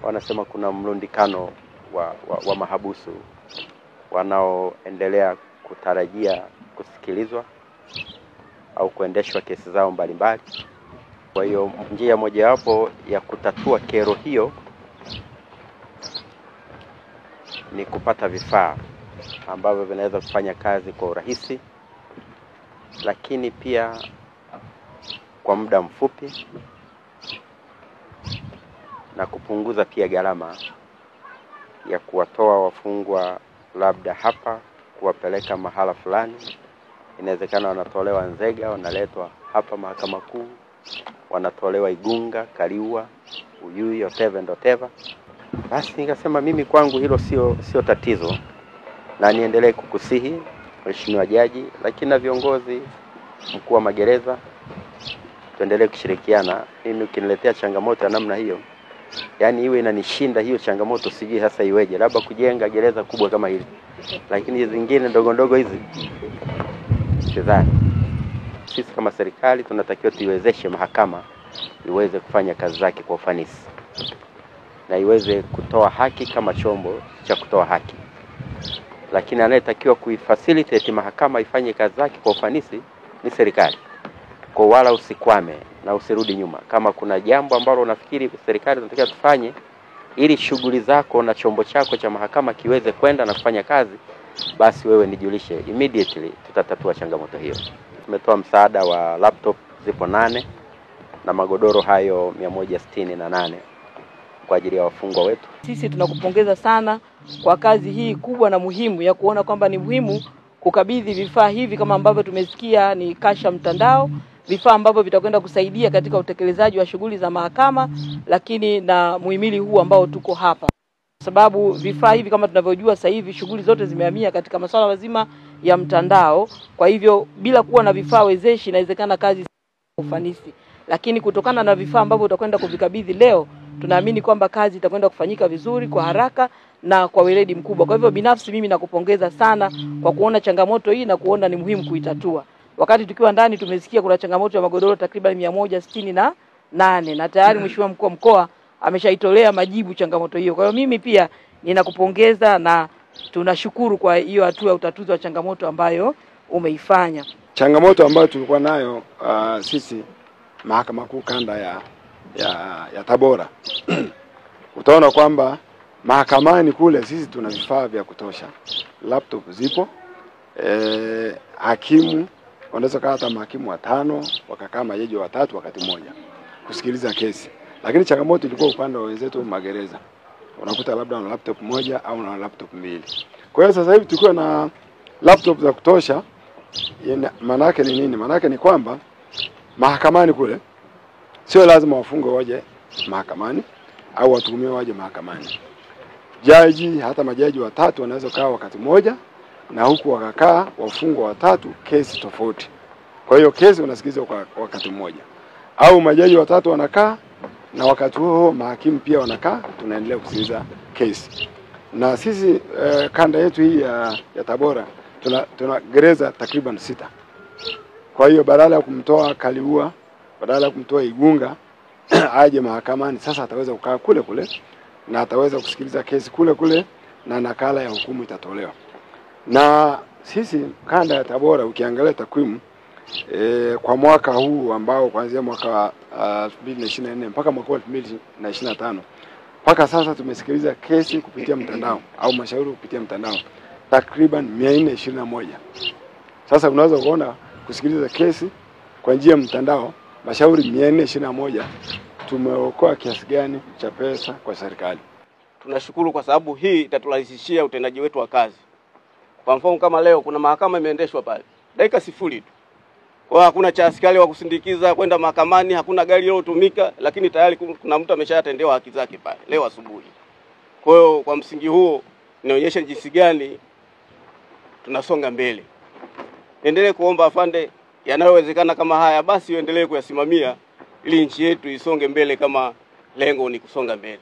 wanasema kuna mlundikano wa mahabusu wanaoendelea kutarajia kusikilizwa au kuendeshwa kesi zao mbalimbali. Kwa hiyo njia mojawapo ya kutatua kero hiyo ni kupata vifaa ambavyo vinaweza kufanya kazi kwa urahisi, lakini pia kwa muda mfupi, na kupunguza pia gharama ya kuwatoa wafungwa labda hapa kuwapeleka mahala fulani. Inawezekana wanatolewa Nzega, wanaletwa hapa Mahakama Kuu, wanatolewa Igunga, Kaliua, Uyui, whatever. Basi nikasema mimi kwangu hilo sio tatizo, na niendelee kukusihi Mheshimiwa Jaji, lakini na viongozi, mkuu wa magereza, tuendelee kushirikiana. Mimi ukiniletea changamoto ya namna hiyo, yani iwe inanishinda hiyo changamoto, sijui hasa iweje, labda kujenga gereza kubwa kama hili, lakini zingine ndogo hizi sidhani. Sisi kama serikali tunatakiwa tuiwezeshe mahakama iweze kufanya kazi zake kwa ufanisi na iweze kutoa haki kama chombo cha kutoa haki, lakini anayetakiwa kuifacilitate mahakama ifanye kazi zake kwa ufanisi ni serikali. Kwa wala usikwame na usirudi nyuma. Kama kuna jambo ambalo unafikiri serikali inatakiwa tufanye ili shughuli zako na chombo chako cha mahakama kiweze kwenda na kufanya kazi, basi wewe nijulishe immediately, tutatatua changamoto hiyo. Tumetoa msaada wa laptop zipo 8 na magodoro hayo 168 kwa ajili ya wafungwa wetu. Sisi tunakupongeza sana kwa kazi hii kubwa na muhimu ya kuona kwamba ni muhimu kukabidhi vifaa hivi kama ambavyo tumesikia ni kasha mtandao, vifaa ambavyo vitakwenda kusaidia katika utekelezaji wa shughuli za mahakama, lakini na muhimili huu ambao tuko hapa. Sababu vifaa hivi kama tunavyojua sasa hivi shughuli zote zimehamia katika masuala mazima ya mtandao. Kwa hivyo bila kuwa na vifaa wezeshi inawezekana kazi ufanisi. Lakini kutokana na vifaa ambavyo utakwenda kuvikabidhi leo, tunaamini kwamba kazi itakwenda kufanyika vizuri, kwa haraka na kwa weledi mkubwa. Kwa hivyo binafsi mimi nakupongeza sana kwa kuona changamoto hii na kuona ni muhimu kuitatua. Wakati tukiwa ndani tumesikia kuna changamoto ya magodoro takriban 168 na tayari Mheshimiwa Mkuu wa Mkoa ameshaitolea majibu changamoto hiyo. Kwa hiyo mimi pia ninakupongeza na tunashukuru kwa hiyo hatua ya utatuzi wa changamoto ambayo umeifanya. Changamoto ambayo tulikuwa nayo sisi Mahakama Kuu kanda ya Tabora utaona kwamba mahakamani kule sisi tuna vifaa vya kutosha. Laptop zipo, hakimu wanaweza kaa hata mahakimu 5 wakakaa majaji 3 wakati mmoja kusikiliza kesi. Lakini changamoto ilikuwa upande wa wenzetu magereza. Unakuta labda na laptop moja au na laptop 2. Kwa hiyo sasa hivi tukiwa na laptop za kutosha, maana yake ni nini? Maana yake ni kwamba mahakamani kule sio lazima wafungwa waje mahakamani au watuhumiwa waje mahakamani. Jaji, hata majaji 3 wanaweza kaa wakati mmoja, na huku wakakaa wafungwa 3 kesi tofauti. Kwa hiyo kesi unasikiliza kwa wakati mmoja. Au majaji 3 wanakaa na wakati huo mahakimu pia wanakaa, tunaendelea kusikiliza kesi. Na sisi kanda yetu hii ya Tabora tuna gereza takriban 6. Kwa hiyo badala ya kumtoa Kaliua, badala ya kumtoa Igunga aje mahakamani, sasa ataweza kukaa kule na ataweza kusikiliza kesi kule na nakala ya hukumu itatolewa. Na sisi kanda ya Tabora ukiangalia takwimu kwa mwaka huu ambao kuanzia mwaka 2024 mpaka mwaka 2025 mpaka sasa tumesikiliza kesi kupitia mtandao au mashauri kupitia mtandao takriban 421. Sasa unaweza kuona kusikiliza kesi kwa njia ya mtandao mashauri 421 tumeokoa kiasi gani cha pesa kwa serikali. Tunashukuru kwa sababu hii itaturahisishia utendaji wetu wa kazi. Kwa mfano kama leo kuna mahakama imeendeshwa pale dakika 0 tu. Kwa hakuna cha askari wa kusindikiza kwenda mahakamani, hakuna gari lilotumika, lakini tayari kuna mtu ameshatendewa haki zake pale leo asubuhi. Kwa hiyo kwa msingi huo inaonyesha jinsi gani tunasonga mbele. Endelee kuomba afande yanayowezekana kama haya basi uendelee kuyasimamia ili nchi yetu isonge mbele kama lengo ni kusonga mbele.